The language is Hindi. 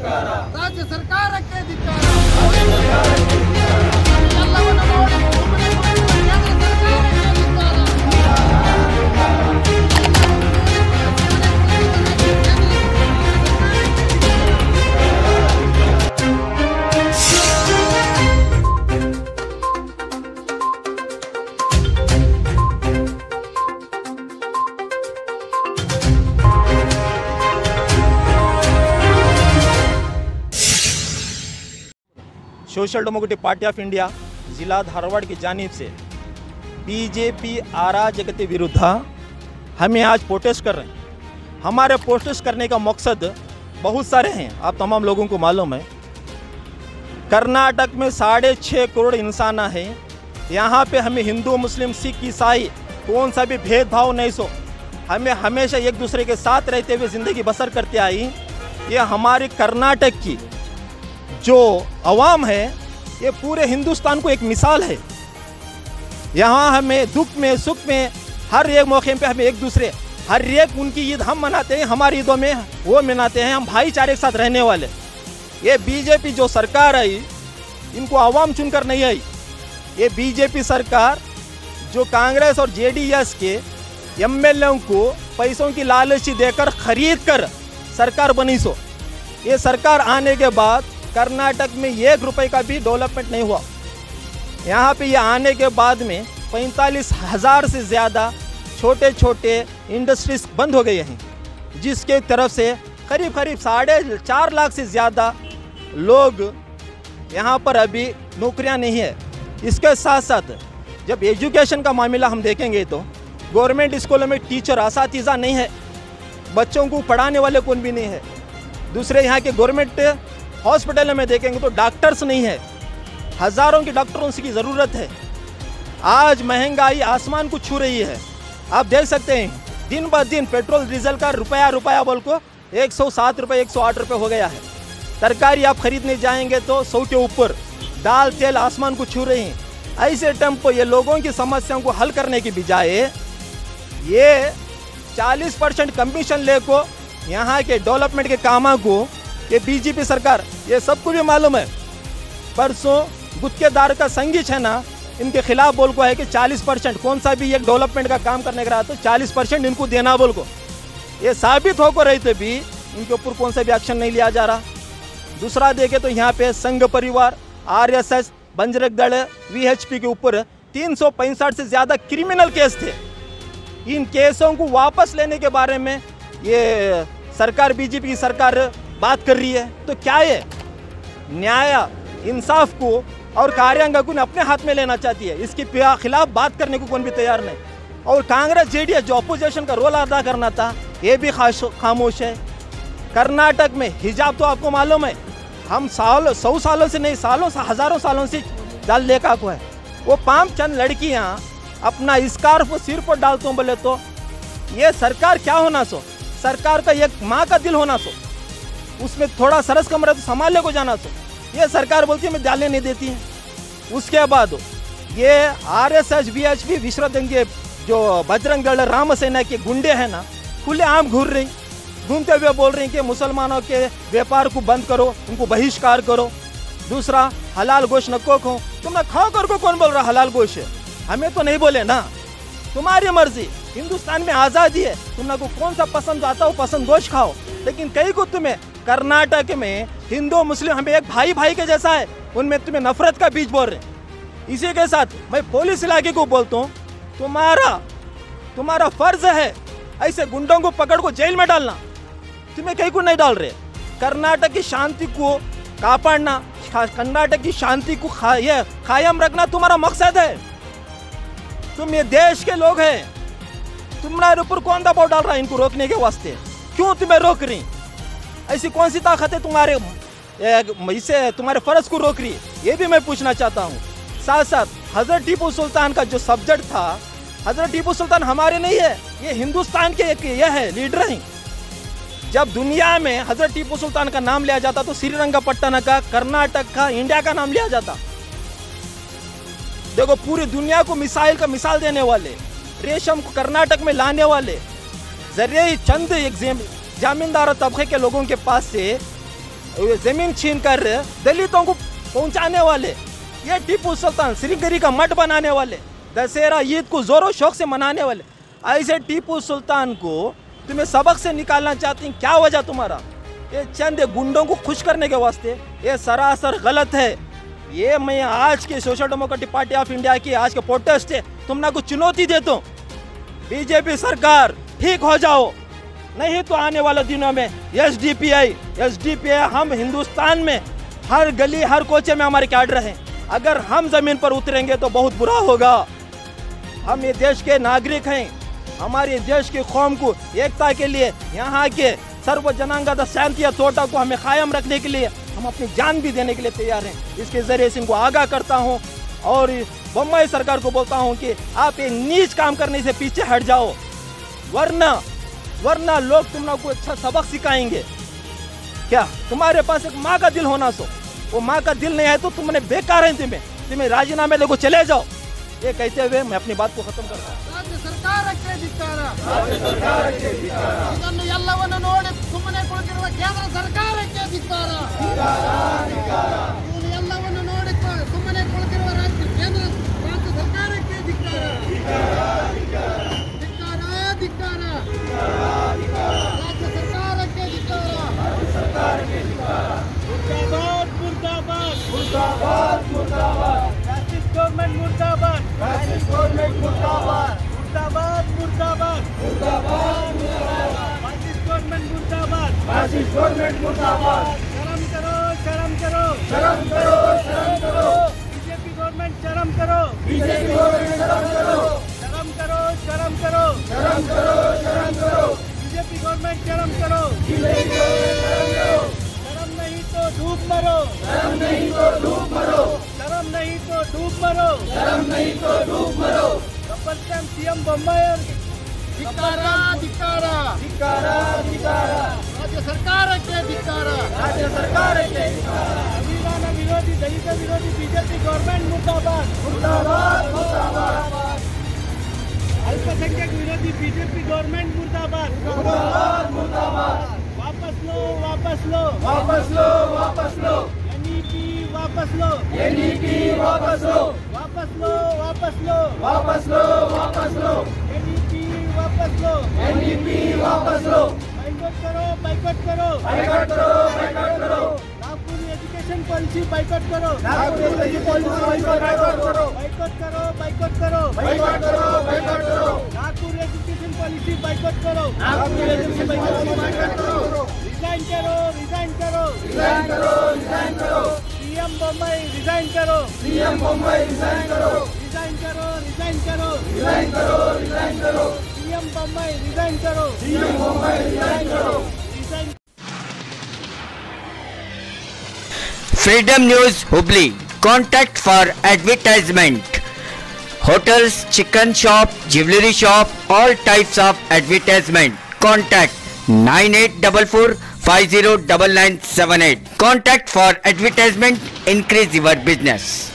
ರಾಜ್ಯ ಸರ್ಕಾರಕ್ಕೆ ಧಿಕ್ಕಾರ. ಎಲ್ಲವನ್ನು ನೋಡಿ ಸುಮ್ಮನೆ ಕುಳಿತಿರುವ ಕೇಂದ್ರ ಸರ್ಕಾರಕ್ಕೆ ಧಿಕ್ಕಾರ. Social democratic party of India ज़िला धारवाड़ की जानिब से बीजेपी अराजकता के विरुद्ध हमें आज प्रोटेस्ट कर रहे हैं। हमारे प्रोटेस्ट करने का मकसद बहुत सारे हैं, आप तमाम लोगों को मालूम है। कर्नाटक में 6.5 करोड़ इंसान हैं। यहाँ पे हमें हिंदू मुस्लिम सिख ईसाई कौन सा भी भेदभाव नहीं सो, हमें हमेशा एक दूसरे के साथ रहते हुए ज़िंदगी बसर करते आई। ये हमारी कर्नाटक की जो अवाम है ये पूरे हिंदुस्तान को एक मिसाल है। यहाँ हमें दुख में सुख में हर एक मौके पे हमें एक दूसरे हर एक उनकी ईद हम मनाते हैं, हमारी ईदों में वो मनाते हैं। हम भाईचारे के साथ रहने वाले। ये बीजेपी जो सरकार आई इनको आवाम चुनकर नहीं आई। ये बीजेपी सरकार जो कांग्रेस और जेडीएस के एमएलए को पैसों की लालची देकर खरीद कर सरकार बनी। सो ये सरकार आने के बाद कर्नाटक में 1 रुपए का भी डेवलपमेंट नहीं हुआ। यहाँ पे ये आने के बाद में 45,000 से ज़्यादा छोटे छोटे इंडस्ट्रीज बंद हो गए हैं, जिसके तरफ से करीब 4.5 लाख से ज़्यादा लोग यहाँ पर अभी नौकरियाँ नहीं है। इसके साथ साथ जब एजुकेशन का मामला हम देखेंगे तो गवर्नमेंट स्कूलों में टीचर असातिज़ा नहीं है, बच्चों को पढ़ाने वाले कौन भी नहीं है। दूसरे यहाँ के गवर्नमेंट हॉस्पिटल में देखेंगे तो डॉक्टर्स नहीं है, हज़ारों के डॉक्टरों की ज़रूरत है। आज महंगाई आसमान को छू रही है। आप देख सकते हैं दिन ब दिन पेट्रोल डीजल का रुपया बोल को 107 रुपये 108 रुपये हो गया है। तरकारी आप खरीदने जाएंगे तो 100 के ऊपर, दाल तेल आसमान को छू रही हैं। ऐसे टेम्पो ये लोगों की समस्याओं को हल करने की बजाय ये 40% कमीशन ले को यहाँ के डेवलपमेंट के कामों को ये बीजेपी सरकार, ये सबको भी मालूम है। परसों गुत्तेदार का संगीच है ना, इनके खिलाफ बोल को है कि 40% कौन सा भी एक डेवलपमेंट का काम करने का रहा तो 40% इनको देना बोल को, ये साबित होकर रही थे भी इनके ऊपर कौन सा भी एक्शन नहीं लिया जा रहा। दूसरा देखे तो यहाँ पे संघ परिवार, आरएसएस, बजरंग दल, वीएचपी के ऊपर 365 से ज़्यादा क्रिमिनल केस थे। इन केसों को वापस लेने के बारे में ये सरकार, बीजेपी की सरकार बात कर रही है। तो क्या है, न्याय इंसाफ को और कार्यांग को अपने हाथ में लेना चाहती है। इसके खिलाफ बात करने को कौन भी तैयार नहीं। और कांग्रेस जेडीएस जो अपोजिशन का रोल अदा करना था ये भी खामोश है। कर्नाटक में हिजाब तो आपको मालूम है, हम 100 सालों से नहीं, हज़ारों सालों से डाल लेका को है। वो 5 चंद लड़कियाँ अपना स्कार्फ सिर पर डालते हो बोले तो ये सरकार क्या होना सो, सरकार का एक माँ का दिल होना सो, उसमें थोड़ा सरस कमरा तो संभालने को जाना। तो ये सरकार बोलती है मैं डालने नहीं देती है। उसके बाद ये आरएसएस, वीएचपी, विश्व दंगे जो बजरंग दल, राम सेना के गुंडे हैं ना, खुले आम घूमते हुए बोल रहे हैं कि मुसलमानों के व्यापार को बंद करो, उनको बहिष्कार करो। दूसरा, हलाल गोश्त न को खाओ। तुमने खाओ कर को कौन बोल रहा हलाल गोश्त है? हमें तो नहीं बोले ना, तुम्हारी मर्जी। हिंदुस्तान में आज़ादी है, तुमने को कौन सा पसंद आता हो पसंद गोश्त खाओ। लेकिन कई को तुम्हें कर्नाटक में हिंदू मुस्लिम हमें एक भाई के जैसा है, उनमें तुम्हें नफरत का बीज बोल रहे हैं। इसी के साथ मैं पुलिस इलाके को बोलता हूँ, तुम्हारा फर्ज है ऐसे गुंडों को पकड़ को जेल में डालना, तुम्हें कहीं को नहीं डाल रहे। कर्नाटक की शांति को कापाड़ना, कर्नाटक की शांति को कायम रखना तुम्हारा मकसद है। तुम ये देश के लोग हैं, तुम्हारे ऊपर कौन दबाव डाल रहा है इनको रोकने के वास्ते? क्यों तुम्हें रोक रही? ऐसी कौन सी ताकत है तुम्हारे इससे तुम्हारे फर्ज को रोक रही है? ये भी मैं पूछना चाहता हूँ। साथ साथ हजरत टीपू सुल्तान का जो सब्जेक्ट था, हजरत टीपू सुल्तान हमारे नहीं है, ये हिंदुस्तान के एक यह है लीडर हैं। जब दुनिया में हजरत टीपू सुल्तान का नाम लिया जाता तो श्रीरंगपट्टनम का, कर्नाटक का, इंडिया का नाम लिया जाता। देखो पूरी दुनिया को मिसाइल का मिसाल देने वाले, रेशम को कर्नाटक में लाने वाले, जरिए चंद एक जमींदार तबके के लोगों के पास से ये जमीन छीन कर दलितों को पहुंचाने वाले, ये टीपू सुल्तान श्रीगिरी का मठ बनाने वाले, दशहरा ईद को जोरों शौक से मनाने वाले, ऐसे टीपू सुल्तान को तुम्हें सबक से निकालना चाहती हैं। क्या वजह तुम्हारा? ये चंद गुंडों को खुश करने के वास्ते, ये सरासर गलत है। ये मैं आज के social democratic party of India की आज का प्रोटेस्ट है, तुम ना कुछ चुनौती देता हूँ। बीजेपी सरकार ठीक हो जाओ, नहीं तो आने वाले दिनों में एसडीपीआई हम हिंदुस्तान में हर गली हर कोचे में हमारे कैडर हैं। अगर हम जमीन पर उतरेंगे तो बहुत बुरा होगा। हम ये देश के नागरिक हैं, हमारे देश की कौम को एकता के लिए, यहाँ के सर्व जनांगत शांति तोटा को हमें कायम रखने के लिए हम अपनी जान भी देने के लिए तैयार हैं। इसके जरिए से इनको आगाह करता हूँ और बम्बई सरकार को बोलता हूँ कि आप ये नीच काम करने से पीछे हट जाओ, वरना लोग तुम लोग को अच्छा सबक सिखाएंगे। क्या तुम्हारे पास एक माँ का दिल होना सो, वो माँ का दिल नहीं है तो तुमने बेकार है, तुम्हें राजीनामे लेको चले जाओ। ये कहते हुए मैं अपनी बात को खत्म करता हूँ। राज्य ಸರ್ಕಾರಕ್ಕೆ ಧಿಕ್ಕಾರ, ಇದನ್ನು ಎಲ್ಲವನ್ನು ನೋಡಿ ಸುಮ್ಮನೆ ಕುಳಿತಿರುವ ಕೇಂದ್ರ ಸರ್ಕಾರಕ್ಕೆ ಧಿಕ್ಕಾರ, ಇದನ್ನು ಎಲ್ಲವನ್ನು ನೋಡಿ ಸುಮ್ಮನೆ ಕುಳಿತಿರುವ ಕೇಂದ್ರ ರಾಜ್ಯ ಸರ್ಕಾರಕ್ಕೆ ಧಿಕ್ಕಾರ, ಧಿಕ್ಕಾರ, ರಾಜ್ಯ ಸರ್ಕಾರಕ್ಕೆ ಧಿಕ್ಕಾರ, ಮುರ್ದಾಬಾದ್, ಮುರ್ದಾಬಾದ್, ಮುರ್ದಾಬಾದ್, ಫ್ಯಾಸಿಸ್ಟ್ ಗವರ್ನಮೆಂಟ್ ಮುರ್ದಾಬಾದ್, ಫ್ಯಾಸಿಸ್ಟ್ ಗವರ್ನಮೆಂಟ್ ಮುರ್ದಾಬಾದ್, मुर्दाबाद मुर्दाबाद मुर्दाबाद मुर्दाबाद, फासिस्ट गवर्नमेंट मुर्दाबाद, फासिस्ट गवर्नमेंट मुर्दाबाद, शर्म करो शर्म करो शर्म करो शर्म करो, बीजेपी गवर्नमेंट शर्म करो, बीजेपी गवर्नमेंट शर्म करो, शर्म करो शर्म करो शर्म करो शर्म करो, बीजेपी गवर्नमेंट शर्म करो, बीजेपी गवर्नमेंट शर्म करो, शर्म नहीं तो डूब मरो, शर्म नहीं तो डूब मरो, शर्म नहीं तो डूब मरो, शर्म नहीं तो डूब मरो। सीएम बम्बई ಧಿಕ್ಕಾರ, ಧಿಕ್ಕಾರ, ಧಿಕ್ಕಾರ, ಧಿಕ್ಕಾರ, ರಾಜ್ಯ ಸರ್ಕಾರಕ್ಕೆ ಧಿಕ್ಕಾರ, ರಾಜ್ಯ ಸರ್ಕಾರಕ್ಕೆ ಸಂವಿಧಾನ ವಿರೋಧಿ ದಲಿತ ವಿರೋಧಿ ಬಿಜೆಪಿ ಗವರ್ನಮೆಂಟ್ ಮುರ್ದಾಬಾದ್, ಮುರ್ದಾಬಾದ್, ಮುರ್ದಾಬಾದ್, अल्पसंख्यक विरोधी बीजेपी गवर्नमेंट मुर्दाबाद, मुर्दाबाद, मुर्दाबाद, वापस लो वापस लो वापस लो वापस लो, एनईपी वापस लो, एनईपी वापस लो, वापस लो वापस लो वापस लो वापस लो, एनईपी वापस लो, एनईपी वापस लो, बाइकआउट करो बाइकआउट करो बाइकआउट करो बाइकआउट करो, नागपुर एजुकेशन पॉलिसी बाइकआउट करो, नागपुर एजुकेशन पॉलिसी बाइकआउट करो, बाइकआउट करो बाइकआउट करो बाइकआउट करो बाइकआउट करो, नागपुर एजुकेशन पॉलिसी बाइकआउट करो, नागपुर एजुकेशन पॉलिसी बाइकआउट करो, रिजाइन करो रिजाइन करो रिजाइन करो रिजाइन करो, सीएम बम्बई रिजाइन करो, सीएम बम्बई रिजाइन करो, रिजाइन करो रिजाइन करो रिजाइन करो रिजाइन करो, सीएम बम्बई रिजाइन करो, सीएम बम्बई रिजाइन करो, resign. Freedom news Hubli, contact for advertisement, hotels, chicken shop, jewellery shop, all types of advertisement. Contact 9844509978. Contact for advertisement, increase your business.